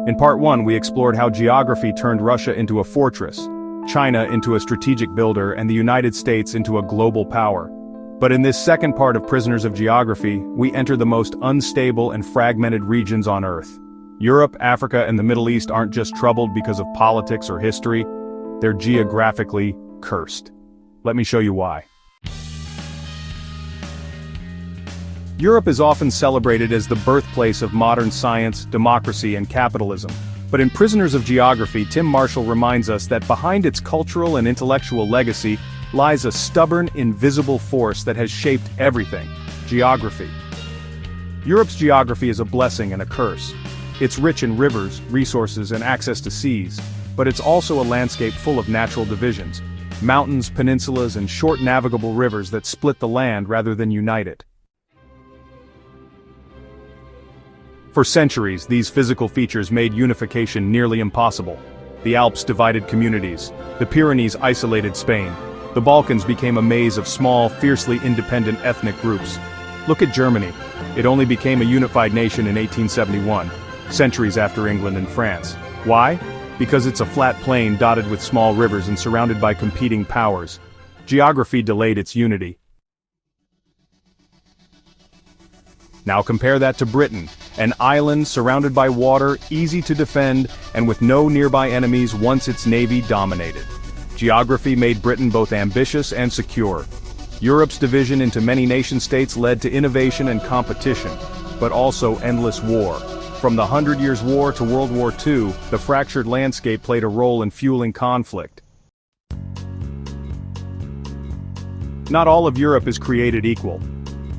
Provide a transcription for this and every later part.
In part 1, we explored how geography turned Russia into a fortress, China into a strategic builder, and the United States into a global power. But in this second part of Prisoners of Geography, we enter the most unstable and fragmented regions on Earth. Europe, Africa, and the Middle East aren't just troubled because of politics or history, they're geographically cursed. Let me show you why. Europe is often celebrated as the birthplace of modern science, democracy, and capitalism. But in Prisoners of Geography, Tim Marshall reminds us that behind its cultural and intellectual legacy lies a stubborn, invisible force that has shaped everything: geography. Europe's geography is a blessing and a curse. It's rich in rivers, resources, and access to seas, but it's also a landscape full of natural divisions: mountains, peninsulas, and short navigable rivers that split the land rather than unite it. For centuries, these physical features made unification nearly impossible. The Alps divided communities. The Pyrenees isolated Spain. The Balkans became a maze of small, fiercely independent ethnic groups. Look at Germany. It only became a unified nation in 1871, centuries after England and France. Why? Because it's a flat plain dotted with small rivers and surrounded by competing powers. Geography delayed its unity. Now compare that to Britain, an island surrounded by water, easy to defend, and with no nearby enemies once its navy dominated. Geography made Britain both ambitious and secure. Europe's division into many nation-states led to innovation and competition, but also endless war. From the 100 Years' War to World War II, the fractured landscape played a role in fueling conflict. Not all of Europe is created equal.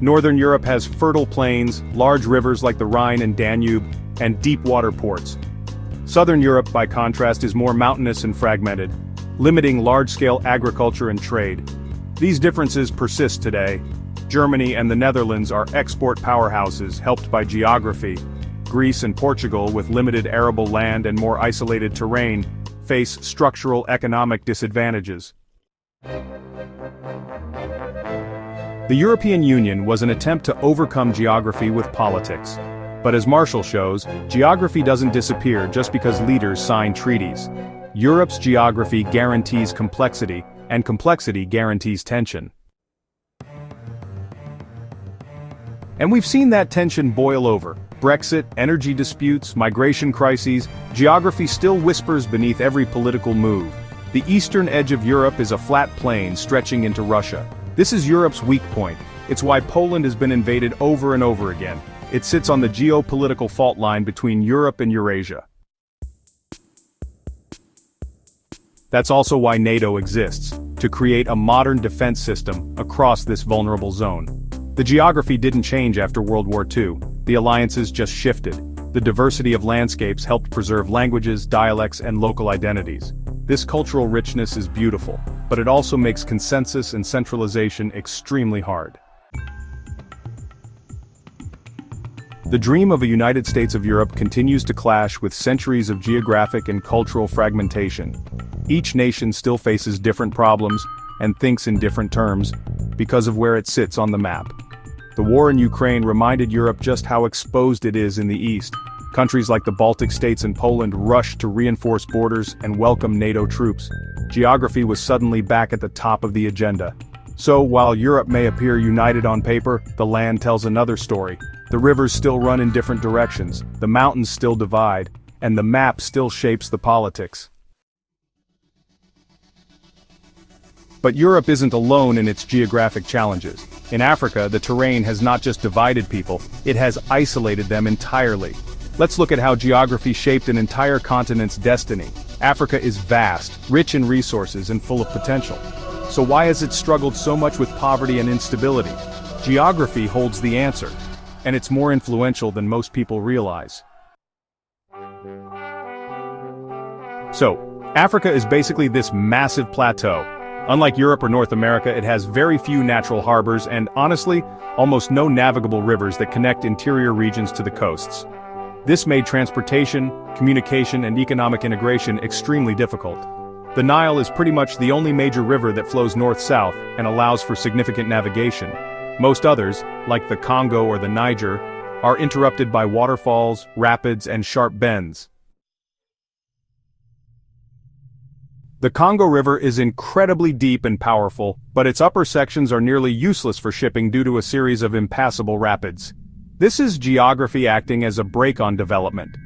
Northern Europe has fertile plains, large rivers like the Rhine and Danube, and deep water ports. Southern Europe, by contrast, is more mountainous and fragmented, limiting large-scale agriculture and trade. These differences persist today. Germany and the Netherlands are export powerhouses helped by geography. Greece and Portugal, with limited arable land and more isolated terrain, face structural economic disadvantages. The European Union was an attempt to overcome geography with politics. But as Marshall shows, geography doesn't disappear just because leaders sign treaties. Europe's geography guarantees complexity, and complexity guarantees tension. And we've seen that tension boil over. Brexit, energy disputes, migration crises, geography still whispers beneath every political move. The eastern edge of Europe is a flat plain stretching into Russia. This is Europe's weak point. It's why Poland has been invaded over and over again. It sits on the geopolitical fault line between Europe and Eurasia. That's also why NATO exists, to create a modern defense system across this vulnerable zone. The geography didn't change after World War II, the alliances just shifted. The diversity of landscapes helped preserve languages, dialects, and local identities. This cultural richness is beautiful, but it also makes consensus and centralization extremely hard. The dream of a United States of Europe continues to clash with centuries of geographic and cultural fragmentation. Each nation still faces different problems and thinks in different terms because of where it sits on the map. The war in Ukraine reminded Europe just how exposed it is in the east. Countries like the Baltic states and Poland rushed to reinforce borders and welcome NATO troops. Geography was suddenly back at the top of the agenda. So, while Europe may appear united on paper, the land tells another story. The rivers still run in different directions, the mountains still divide, and the map still shapes the politics. But Europe isn't alone in its geographic challenges. In Africa, the terrain has not just divided people, it has isolated them entirely. Let's look at how geography shaped an entire continent's destiny. Africa is vast, rich in resources, and full of potential. So why has it struggled so much with poverty and instability? Geography holds the answer, and it's more influential than most people realize. So, Africa is basically this massive plateau. Unlike Europe or North America, it has very few natural harbors and, honestly, almost no navigable rivers that connect interior regions to the coasts. This made transportation, communication, and economic integration extremely difficult. The Nile is pretty much the only major river that flows north-south and allows for significant navigation. Most others, like the Congo or the Niger, are interrupted by waterfalls, rapids, and sharp bends. The Congo River is incredibly deep and powerful, but its upper sections are nearly useless for shipping due to a series of impassable rapids. This is geography acting as a brake on development.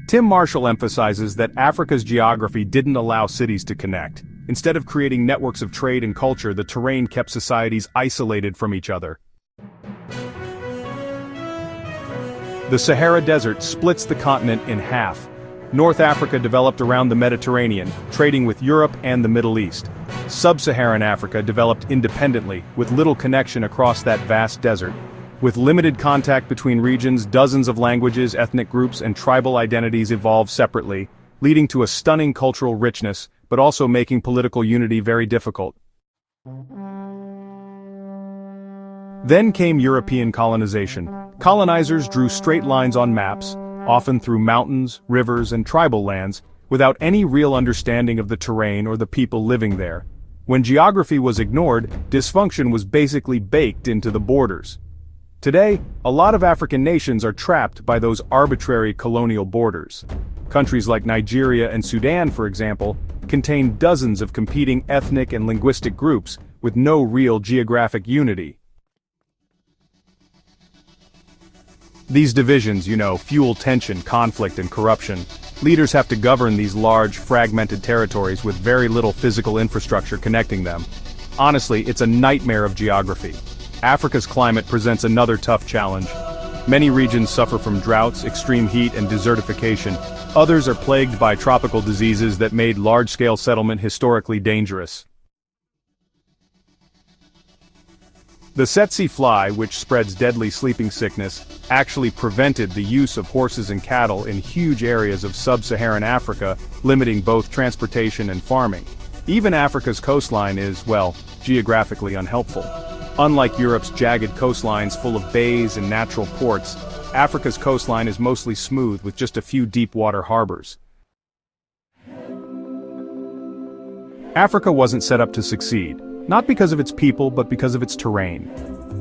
Tim Marshall emphasizes that Africa's geography didn't allow cities to connect. Instead of creating networks of trade and culture, the terrain kept societies isolated from each other. The Sahara Desert splits the continent in half. North Africa developed around the Mediterranean, trading with Europe and the Middle East. Sub-Saharan Africa developed independently, with little connection across that vast desert. With limited contact between regions, dozens of languages, ethnic groups, and tribal identities evolved separately, leading to a stunning cultural richness, but also making political unity very difficult. Then came European colonization. Colonizers drew straight lines on maps, often through mountains, rivers, and tribal lands, without any real understanding of the terrain or the people living there. When geography was ignored, dysfunction was basically baked into the borders. Today, a lot of African nations are trapped by those arbitrary colonial borders. Countries like Nigeria and Sudan, for example, contain dozens of competing ethnic and linguistic groups with no real geographic unity. These divisions, fuel tension, conflict, and corruption. Leaders have to govern these large, fragmented territories with very little physical infrastructure connecting them. Honestly, it's a nightmare of geography. Africa's climate presents another tough challenge. Many regions suffer from droughts, extreme heat, and desertification. Others are plagued by tropical diseases that made large-scale settlement historically dangerous. The Tsetse fly, which spreads deadly sleeping sickness, actually prevented the use of horses and cattle in huge areas of sub-Saharan Africa, limiting both transportation and farming. Even Africa's coastline is, geographically unhelpful. Unlike Europe's jagged coastlines full of bays and natural ports, Africa's coastline is mostly smooth with just a few deep-water harbors. Africa wasn't set up to succeed. Not because of its people, but because of its terrain.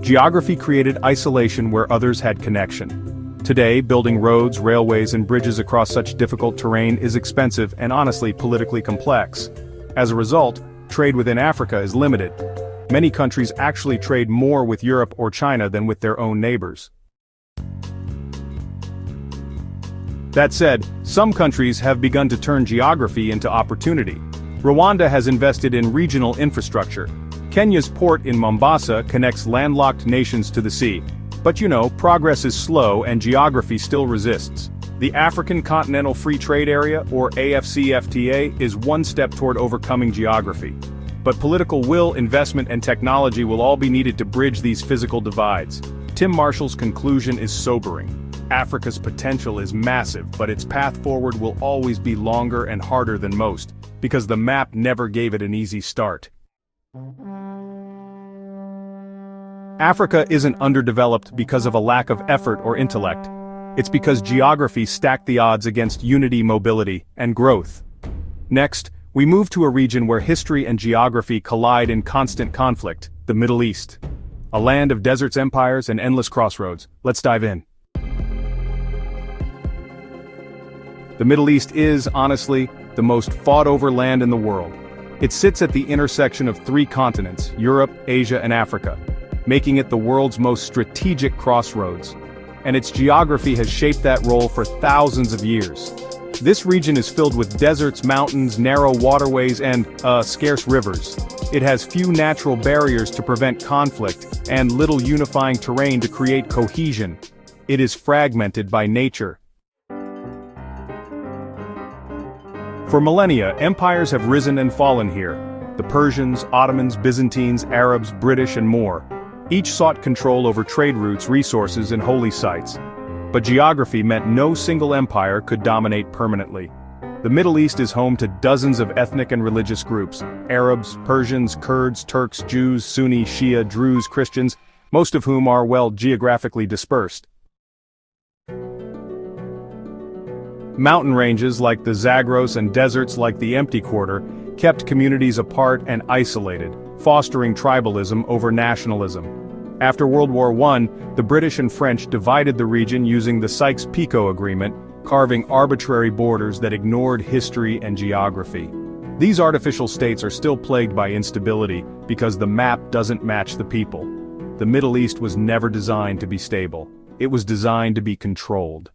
Geography created isolation where others had connection. Today, building roads, railways, and bridges across such difficult terrain is expensive and honestly politically complex. As a result, trade within Africa is limited. Many countries actually trade more with Europe or China than with their own neighbors. That said, some countries have begun to turn geography into opportunity. Rwanda has invested in regional infrastructure. Kenya's port in Mombasa connects landlocked nations to the sea. But progress is slow and geography still resists. The African Continental Free Trade Area, or AFCFTA, is one step toward overcoming geography. But political will, investment, and technology will all be needed to bridge these physical divides. Tim Marshall's conclusion is sobering. Africa's potential is massive, but its path forward will always be longer and harder than most, because the map never gave it an easy start. Africa isn't underdeveloped because of a lack of effort or intellect. It's because geography stacked the odds against unity, mobility, and growth. Next, we move to a region where history and geography collide in constant conflict, the Middle East. A land of deserts, empires, and endless crossroads. Let's dive in. The Middle East is, honestly, the most fought-over land in the world. It sits at the intersection of three continents, Europe, Asia, and Africa, making it the world's most strategic crossroads. And its geography has shaped that role for thousands of years. This region is filled with deserts, mountains, narrow waterways, and, scarce rivers. It has few natural barriers to prevent conflict, and little unifying terrain to create cohesion. It is fragmented by nature. For millennia, empires have risen and fallen here. The Persians, Ottomans, Byzantines, Arabs, British, and more. Each sought control over trade routes, resources, and holy sites. But geography meant no single empire could dominate permanently. The Middle East is home to dozens of ethnic and religious groups: Arabs, Persians, Kurds, Turks, Jews, Sunni, Shia, Druze, Christians, most of whom are, geographically dispersed. Mountain ranges like the Zagros and deserts like the Empty Quarter kept communities apart and isolated, fostering tribalism over nationalism. After World War I, the British and French divided the region using the Sykes-Picot Agreement, carving arbitrary borders that ignored history and geography. These artificial states are still plagued by instability because the map doesn't match the people. The Middle East was never designed to be stable. It was designed to be controlled.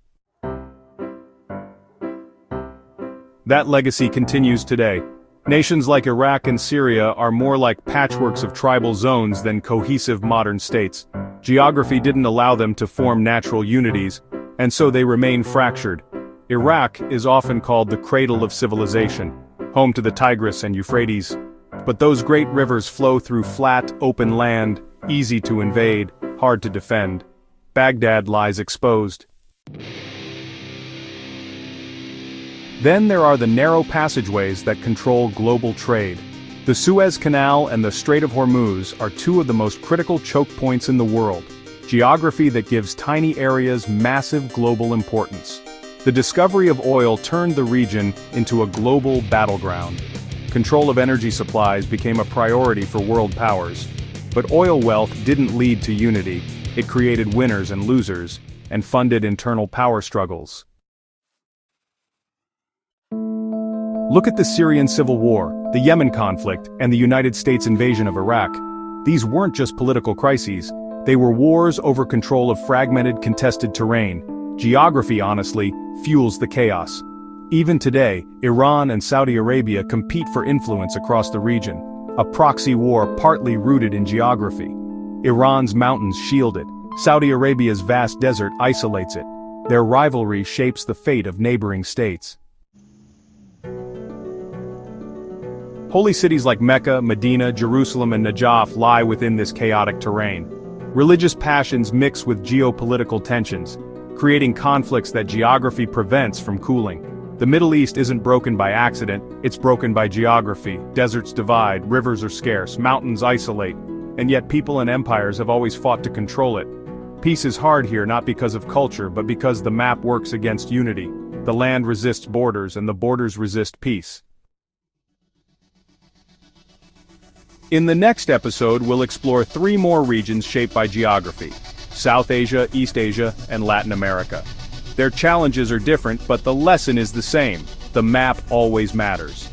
That legacy continues today. Nations like Iraq and Syria are more like patchworks of tribal zones than cohesive modern states. Geography didn't allow them to form natural unities, and so they remain fractured. Iraq is often called the cradle of civilization, home to the Tigris and Euphrates. But those great rivers flow through flat, open land, easy to invade, hard to defend. Baghdad lies exposed. Then there are the narrow passageways that control global trade. The Suez Canal and the Strait of Hormuz are two of the most critical choke points in the world, geography that gives tiny areas massive global importance. The discovery of oil turned the region into a global battleground. Control of energy supplies became a priority for world powers. But oil wealth didn't lead to unity. It created winners and losers, and funded internal power struggles. Look at the Syrian civil war, the Yemen conflict, and the United States invasion of Iraq. These weren't just political crises, they were wars over control of fragmented, contested terrain. Geography, honestly, fuels the chaos. Even today, Iran and Saudi Arabia compete for influence across the region, a proxy war partly rooted in geography. Iran's mountains shield it, Saudi Arabia's vast desert isolates it. Their rivalry shapes the fate of neighboring states. Holy cities like Mecca, Medina, Jerusalem, and Najaf lie within this chaotic terrain. Religious passions mix with geopolitical tensions, creating conflicts that geography prevents from cooling. The Middle East isn't broken by accident, it's broken by geography. Deserts divide, rivers are scarce, mountains isolate, and yet people and empires have always fought to control it. Peace is hard here not because of culture but because the map works against unity. The land resists borders and the borders resist peace. In the next episode, we'll explore 3 more regions shaped by geography: South Asia, East Asia, and Latin America. Their challenges are different, but the lesson is the same. The map always matters.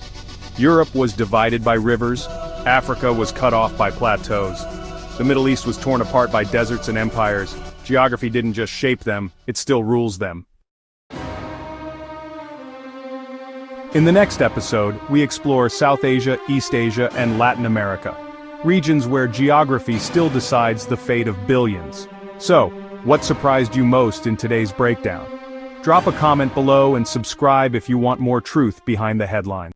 Europe was divided by rivers, Africa was cut off by plateaus. The Middle East was torn apart by deserts and empires. Geography didn't just shape them, it still rules them. In the next episode, we explore South Asia, East Asia, and Latin America, regions where geography still decides the fate of billions. So, what surprised you most in today's breakdown? Drop a comment below and subscribe if you want more truth behind the headline.